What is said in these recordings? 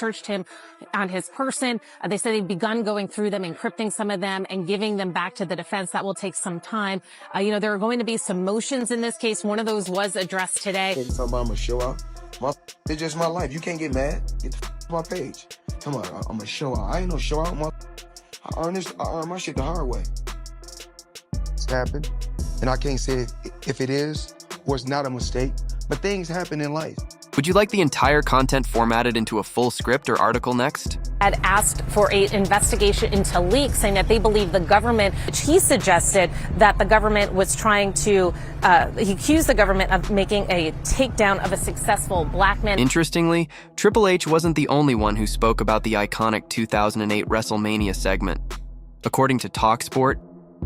searched him on his person. They said they've begun going through them, encrypting some of them, and giving them back to the defense. That will take some time. There are going to be some motions in this case. One of those was addressed today. Talking about I'm gonna show out. It's just my life. You can't get mad. Get the off my page. Come on, I'm gonna show out. I ain't no show out. I earn my shit the hard way. It's happened, and I can't say if it is or it's not a mistake, but things happen in life. Would you like the entire content formatted into a full script or article next? Had asked for an investigation into leaks, saying that they believe the government, which he suggested that the government was trying to, he accused the government of making a takedown of a successful black man. Interestingly, Triple H wasn't the only one who spoke about the iconic 2008 WrestleMania segment. According to TalkSport,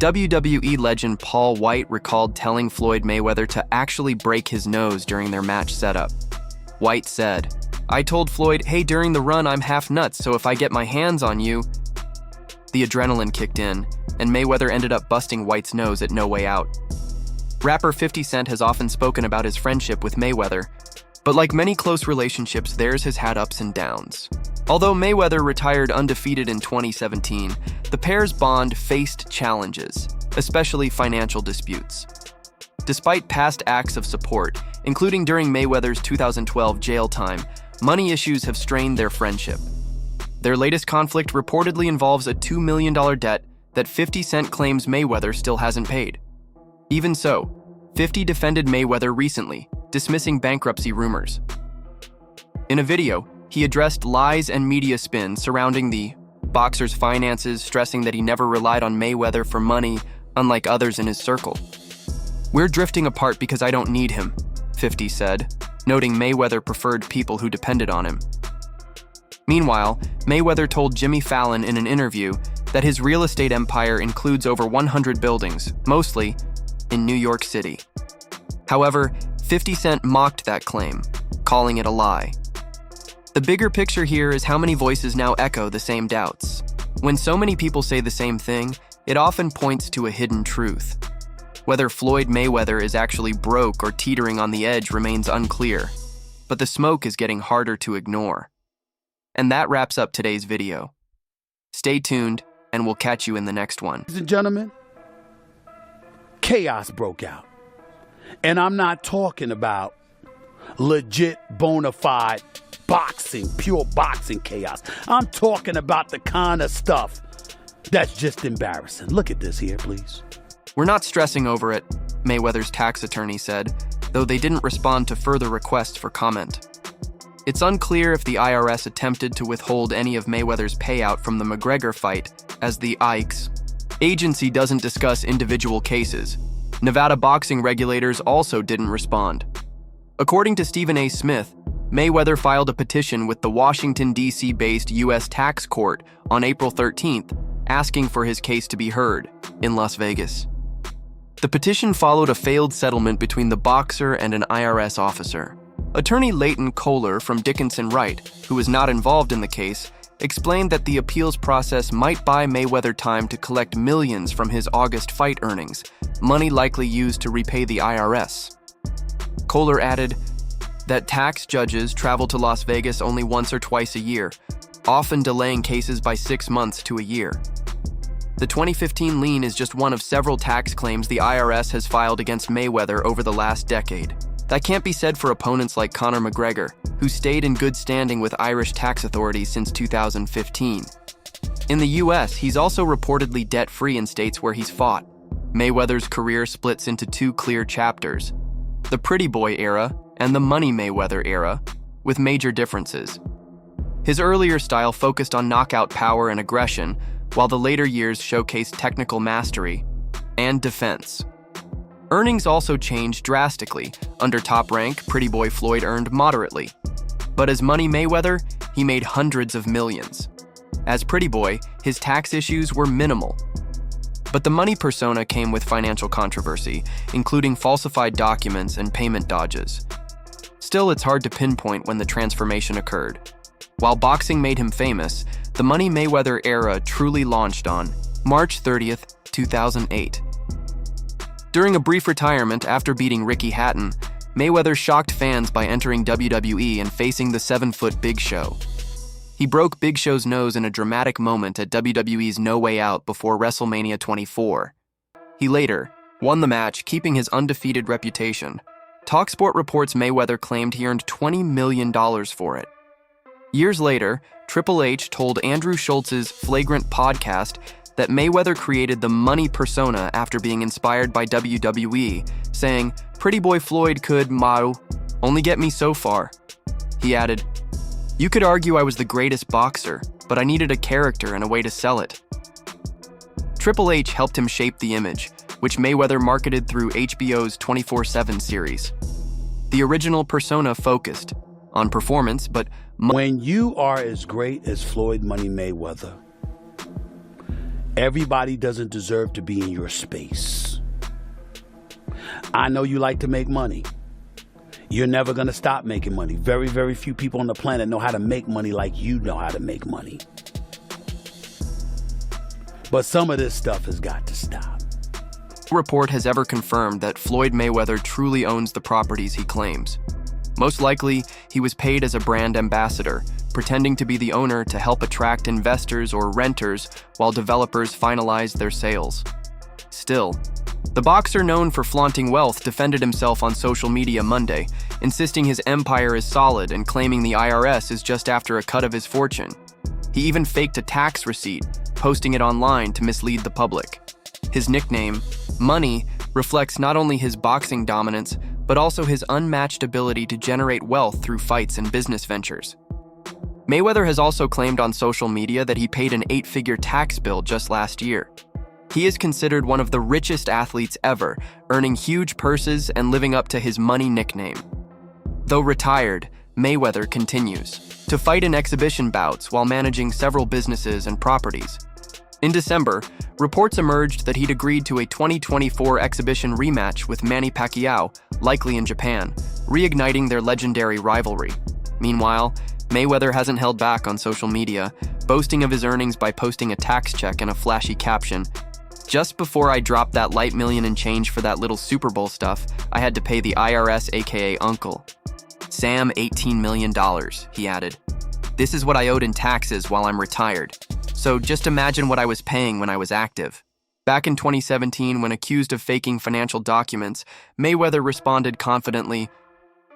WWE legend Paul White recalled telling Floyd Mayweather to actually break his nose during their match setup. White said, "I told Floyd, hey, during the run, I'm half nuts, so if I get my hands on you..." The adrenaline kicked in, and Mayweather ended up busting White's nose at No Way Out. Rapper 50 Cent has often spoken about his friendship with Mayweather, but like many close relationships, theirs has had ups and downs. Although Mayweather retired undefeated in 2017, the pair's bond faced challenges, especially financial disputes. Despite past acts of support, including during Mayweather's 2012 jail time, money issues have strained their friendship. Their latest conflict reportedly involves a $2 million debt that 50 Cent claims Mayweather still hasn't paid. Even so, 50 defended Mayweather recently, dismissing bankruptcy rumors. In a video, he addressed lies and media spin surrounding the boxer's finances, stressing that he never relied on Mayweather for money, unlike others in his circle. "We're drifting apart because I don't need him," 50 said, noting Mayweather preferred people who depended on him. Meanwhile, Mayweather told Jimmy Fallon in an interview that his real estate empire includes over 100 buildings, mostly in New York City. However, 50 Cent mocked that claim, calling it a lie. The bigger picture here is how many voices now echo the same doubts. When so many people say the same thing, it often points to a hidden truth. Whether Floyd Mayweather is actually broke or teetering on the edge remains unclear, but the smoke is getting harder to ignore. And that wraps up today's video. Stay tuned, and we'll catch you in the next one. Ladies and gentlemen, chaos broke out. And I'm not talking about legit, bona fide boxing, pure boxing chaos. I'm talking about the kind of stuff that's just embarrassing. Look at this here, please. "We're not stressing over it," Mayweather's tax attorney said, though they didn't respond to further requests for comment. It's unclear if the IRS attempted to withhold any of Mayweather's payout from the McGregor fight, as the ICE agency doesn't discuss individual cases. Nevada boxing regulators also didn't respond. According to Stephen A. Smith, Mayweather filed a petition with the Washington, D.C.-based U.S. Tax Court on April 13th, asking for his case to be heard in Las Vegas. The petition followed a failed settlement between the boxer and an IRS officer. Attorney Leighton Kohler from Dickinson Wright, who was not involved in the case, explained that the appeals process might buy Mayweather time to collect millions from his August fight earnings, money likely used to repay the IRS. Kohler added that tax judges travel to Las Vegas only once or twice a year, often delaying cases by 6 months to a year. The 2015 lien is just one of several tax claims the IRS has filed against Mayweather over the last decade. That can't be said for opponents like Conor McGregor, who stayed in good standing with Irish tax authorities since 2015. In the US, he's also reportedly debt-free in states where he's fought. Mayweather's career splits into two clear chapters: the Pretty Boy era and the Money Mayweather era, with major differences. His earlier style focused on knockout power and aggression, while the later years showcased technical mastery and defense. Earnings also changed drastically. Under Top Rank, Pretty Boy Floyd earned moderately. But as Money Mayweather, he made hundreds of millions. As Pretty Boy, his tax issues were minimal. But the Money persona came with financial controversy, including falsified documents and payment dodges. Still, it's hard to pinpoint when the transformation occurred. While boxing made him famous, the Money Mayweather era truly launched on March 30th, 2008. During a brief retirement after beating Ricky Hatton, Mayweather shocked fans by entering WWE and facing the 7-foot Big Show. He broke Big Show's nose in a dramatic moment at WWE's No Way Out before WrestleMania 24. He later won the match, keeping his undefeated reputation. TalkSport reports Mayweather claimed he earned $20 million for it. Years later, Triple H told Andrew Schultz's Flagrant podcast that Mayweather created the money persona after being inspired by WWE, saying, "Pretty boy Floyd could, only get me so far." He added, "You could argue I was the greatest boxer, but I needed a character and a way to sell it." Triple H helped him shape the image, which Mayweather marketed through HBO's 24/7 series. The original persona focused on performance, but when you are as great as Floyd Money Mayweather, everybody doesn't deserve to be in your space. I know you like to make money. You're never going to stop making money. Very, very few people on the planet know how to make money like you know how to make money. But some of this stuff has got to stop. no report has ever confirmed that Floyd Mayweather truly owns the properties he claims. Most likely, he was paid as a brand ambassador, pretending to be the owner to help attract investors or renters while developers finalized their sales. Still, the boxer known for flaunting wealth defended himself on social media Monday, insisting his empire is solid and claiming the IRS is just after a cut of his fortune. He even faked a tax receipt, posting it online to mislead the public. His nickname, Money, reflects not only his boxing dominance, but also his unmatched ability to generate wealth through fights and business ventures. Mayweather has also claimed on social media that he paid an 8-figure tax bill just last year. He is considered one of the richest athletes ever, earning huge purses and living up to his Money nickname. Though retired, Mayweather continues to fight in exhibition bouts while managing several businesses and properties. In December, reports emerged that he'd agreed to a 2024 exhibition rematch with Manny Pacquiao, likely in Japan, reigniting their legendary rivalry. Meanwhile, Mayweather hasn't held back on social media, boasting of his earnings by posting a tax check and a flashy caption. "Just before I dropped that light million and change for that little Super Bowl stuff, I had to pay the IRS, aka Uncle Sam, $18 million, he added. "This is what I owed in taxes while I'm retired. So just imagine what I was paying when I was active." Back in 2017, when accused of faking financial documents, Mayweather responded confidently,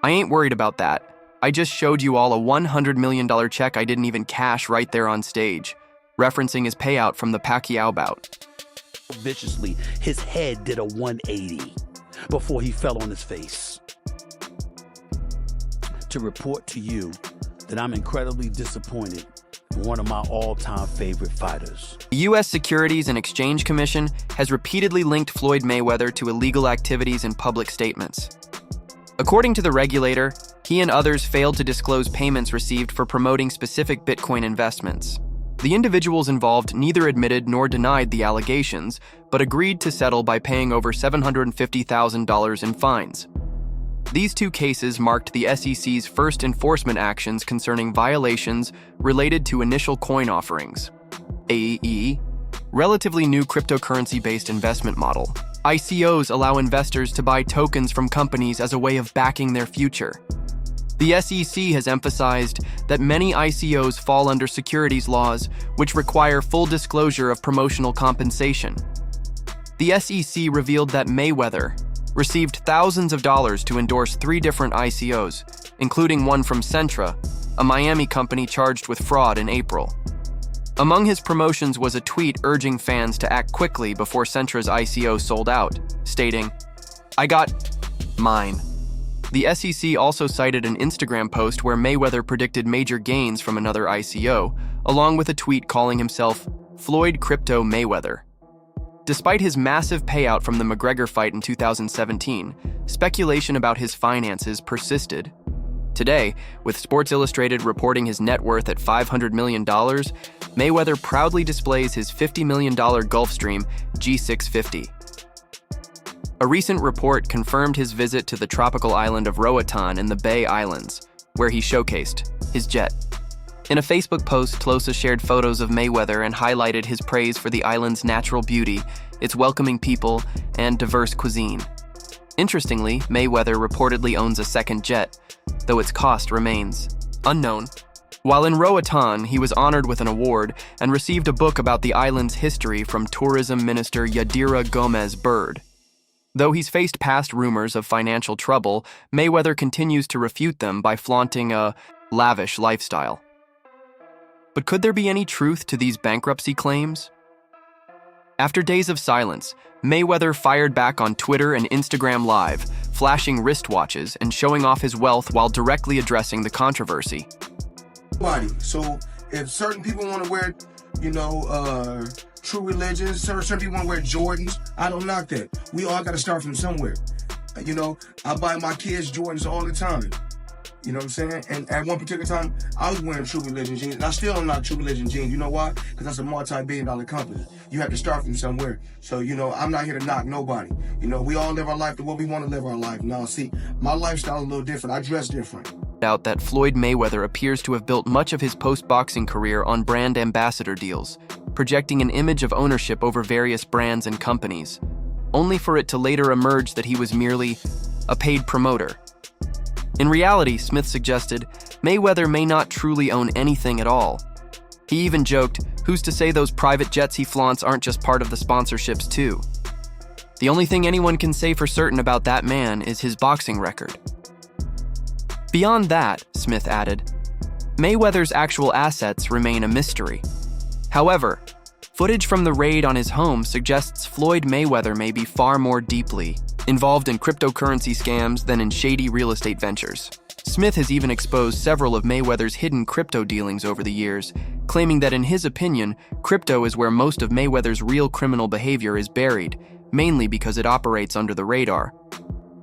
"I ain't worried about that. I just showed you all a $100 million check I didn't even cash right there on stage," referencing his payout from the Pacquiao bout. Viciously, his head did a 180 before he fell on his face. To report to you that I'm incredibly disappointed in one of my all-time favorite fighters. The U.S. Securities and Exchange Commission has repeatedly linked Floyd Mayweather to illegal activities in public statements. According to the regulator, he and others failed to disclose payments received for promoting specific Bitcoin investments. The individuals involved neither admitted nor denied the allegations, but agreed to settle by paying over $750,000 in fines. These two cases marked the SEC's first enforcement actions concerning violations related to initial coin offerings. AE, relatively new cryptocurrency-based investment model. ICOs allow investors to buy tokens from companies as a way of backing their future. The SEC has emphasized that many ICOs fall under securities laws, which require full disclosure of promotional compensation. The SEC revealed that Mayweather received thousands of dollars to endorse 3 different ICOs, including one from Centra, a Miami company charged with fraud in April. Among his promotions was a tweet urging fans to act quickly before Centra's ICO sold out, stating, "I got mine." The SEC also cited an Instagram post where Mayweather predicted major gains from another ICO, along with a tweet calling himself Floyd Crypto Mayweather. Despite his massive payout from the McGregor fight in 2017, speculation about his finances persisted. Today, with Sports Illustrated reporting his net worth at $500 million, Mayweather proudly displays his $50 million Gulfstream G650. A recent report confirmed his visit to the tropical island of Roatan in the Bay Islands, where he showcased his jet. In a Facebook post, Tlosa shared photos of Mayweather and highlighted his praise for the island's natural beauty, its welcoming people, and diverse cuisine. Interestingly, Mayweather reportedly owns a second jet, though its cost remains unknown. While in Roatan, he was honored with an award and received a book about the island's history from Tourism Minister Yadira Gomez Bird. Though he's faced past rumors of financial trouble, Mayweather continues to refute them by flaunting a lavish lifestyle. But could there be any truth to these bankruptcy claims? After days of silence, Mayweather fired back on Twitter and Instagram Live, flashing wristwatches and showing off his wealth while directly addressing the controversy. So if certain people want to wear, true religions, certain people want to wear Jordans, I don't knock that. We all got to start from somewhere. I buy my kids Jordans all the time. You know what I'm saying? And at one particular time, I was wearing True Religion jeans, and I still am not True Religion jeans. You know why? Because that's a multi-billion-dollar company. You have to start from somewhere. So, I'm not here to knock nobody. We all live our life the way we want to live our life. Now, see, my lifestyle is a little different. I dress different. Out that Floyd Mayweather appears to have built much of his post-boxing career on brand ambassador deals, projecting an image of ownership over various brands and companies, only for it to later emerge that he was merely a paid promoter. In reality, Smith suggested, Mayweather may not truly own anything at all. He even joked, who's to say those private jets he flaunts aren't just part of the sponsorships too? The only thing anyone can say for certain about that man is his boxing record. Beyond that, Smith added, Mayweather's actual assets remain a mystery. However, footage from the raid on his home suggests Floyd Mayweather may be far more deeply involved in cryptocurrency scams than in shady real estate ventures. Smith has even exposed several of Mayweather's hidden crypto dealings over the years, claiming that in his opinion, crypto is where most of Mayweather's real criminal behavior is buried, mainly because it operates under the radar.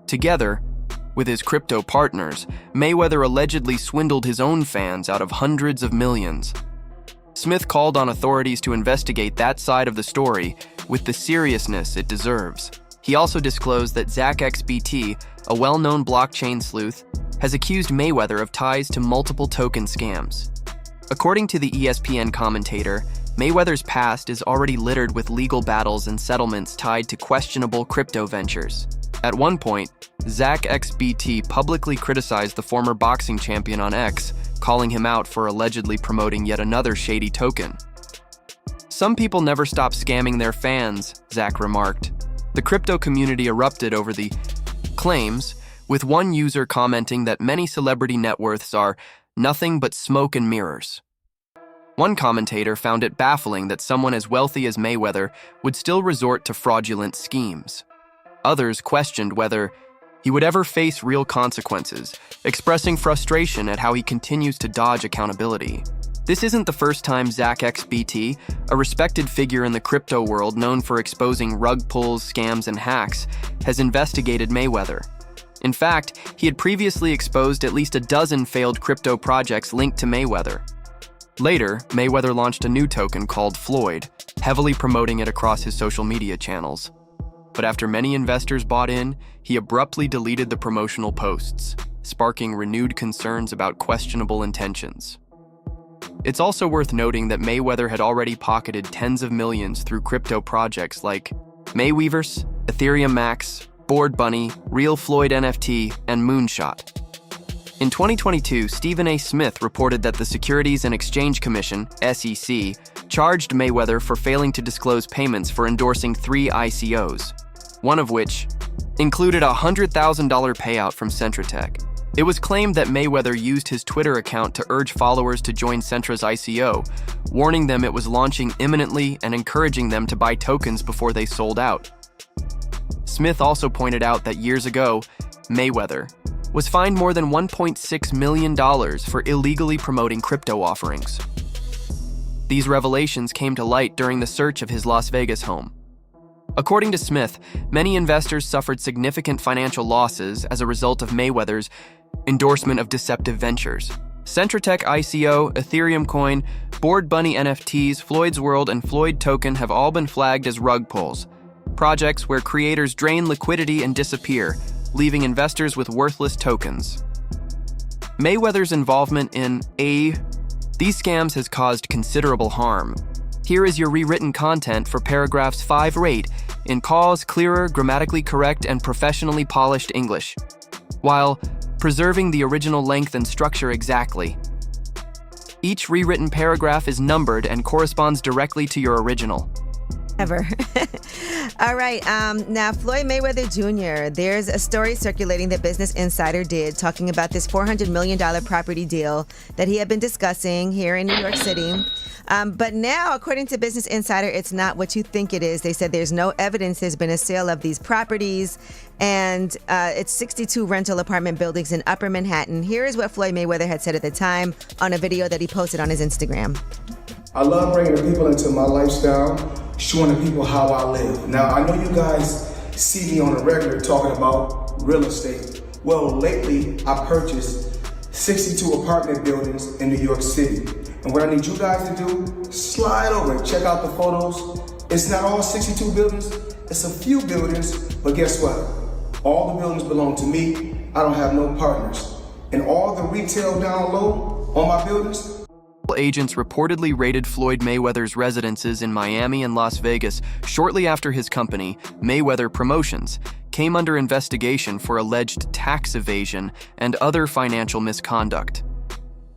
Together, with his crypto partners, Mayweather allegedly swindled his own fans out of hundreds of millions. Smith called on authorities to investigate that side of the story with the seriousness it deserves. He also disclosed that ZachXBT, a well-known blockchain sleuth, has accused Mayweather of ties to multiple token scams. According to the ESPN commentator, Mayweather's past is already littered with legal battles and settlements tied to questionable crypto ventures. At one point, ZachXBT publicly criticized the former boxing champion on X, calling him out for allegedly promoting yet another shady token. Some people never stop scamming their fans, Zach remarked. The crypto community erupted over the claims, with one user commenting that many celebrity net worths are nothing but smoke and mirrors. One commentator found it baffling that someone as wealthy as Mayweather would still resort to fraudulent schemes. Others questioned whether he would ever face real consequences, expressing frustration at how he continues to dodge accountability. This isn't the first time ZachXBT, a respected figure in the crypto world known for exposing rug pulls, scams, and hacks, has investigated Mayweather. In fact, he had previously exposed at least a dozen failed crypto projects linked to Mayweather. Later, Mayweather launched a new token called Floyd, heavily promoting it across his social media channels. But after many investors bought in, he abruptly deleted the promotional posts, sparking renewed concerns about questionable intentions. It's also worth noting that Mayweather had already pocketed tens of millions through crypto projects like Mayweaverse, Ethereum Max, Bored Bunny, Real Floyd NFT, and Moonshot. In 2022, Stephen A. Smith reported that the Securities and Exchange Commission, SEC, charged Mayweather for failing to disclose payments for endorsing 3 ICOs, one of which included a $100,000 payout from Centratech. It was claimed that Mayweather used his Twitter account to urge followers to join Centra's ICO, warning them it was launching imminently and encouraging them to buy tokens before they sold out. Smith also pointed out that years ago, Mayweather was fined more than $1.6 million for illegally promoting crypto offerings. These revelations came to light during the search of his Las Vegas home. According to Smith, many investors suffered significant financial losses as a result of Mayweather's endorsement of deceptive ventures. Centratech ICO, Ethereum Coin, Bored Bunny NFTs, Floyd's World, and Floyd Token have all been flagged as rug pulls, projects where creators drain liquidity and disappear, leaving investors with worthless tokens. Mayweather's involvement in these scams has caused considerable harm. Here is your rewritten content for paragraphs 5-8 in Call's clearer, grammatically correct, and professionally polished English, while preserving the original length and structure exactly. Each rewritten paragraph is numbered and corresponds directly to your original. Ever. All right. Now, Floyd Mayweather Jr., there's a story circulating that Business Insider did talking about this $400 million property deal that he had been discussing here in New York City. But now, according to Business Insider, it's not what you think it is. They said there's no evidence there's been a sale of these properties, and it's 62 rental apartment buildings in Upper Manhattan. Here is what Floyd Mayweather had said at the time on a video that he posted on his Instagram. I love bringing the people into my lifestyle, showing the people how I live. Now, I know you guys see me on a regular talking about real estate. Well, lately, I purchased 62 apartment buildings in New York City. And what I need you guys to do, slide over and check out the photos. It's not all 62 buildings, it's a few buildings, but guess what? All the buildings belong to me. I don't have no partners. And all the retail down low on my buildings, Agents reportedly raided Floyd Mayweather's residences in Miami and Las Vegas shortly after his company, Mayweather Promotions, came under investigation for alleged tax evasion and other financial misconduct.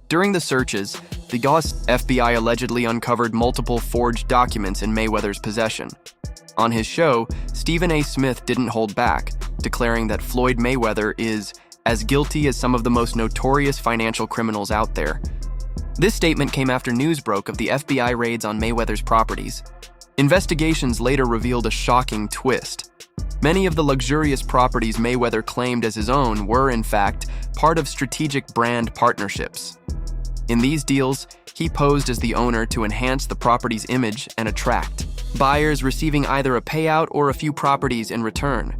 During the searches, the FBI allegedly uncovered multiple forged documents in Mayweather's possession. On his show, Stephen A. Smith didn't hold back, declaring that Floyd Mayweather is as guilty as some of the most notorious financial criminals out there. This statement came after news broke of the FBI raids on Mayweather's properties. Investigations later revealed a shocking twist. Many of the luxurious properties Mayweather claimed as his own were, in fact, part of strategic brand partnerships. In these deals, he posed as the owner to enhance the property's image and attract buyers, receiving either a payout or a few properties in return.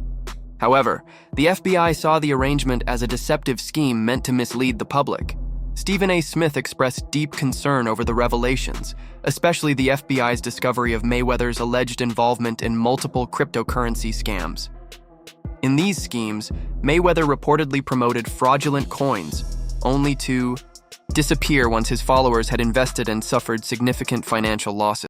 However, the FBI saw the arrangement as a deceptive scheme meant to mislead the public. Stephen A. Smith expressed deep concern over the revelations, especially the FBI's discovery of Mayweather's alleged involvement in multiple cryptocurrency scams. In these schemes, Mayweather reportedly promoted fraudulent coins, only to disappear once his followers had invested and suffered significant financial losses.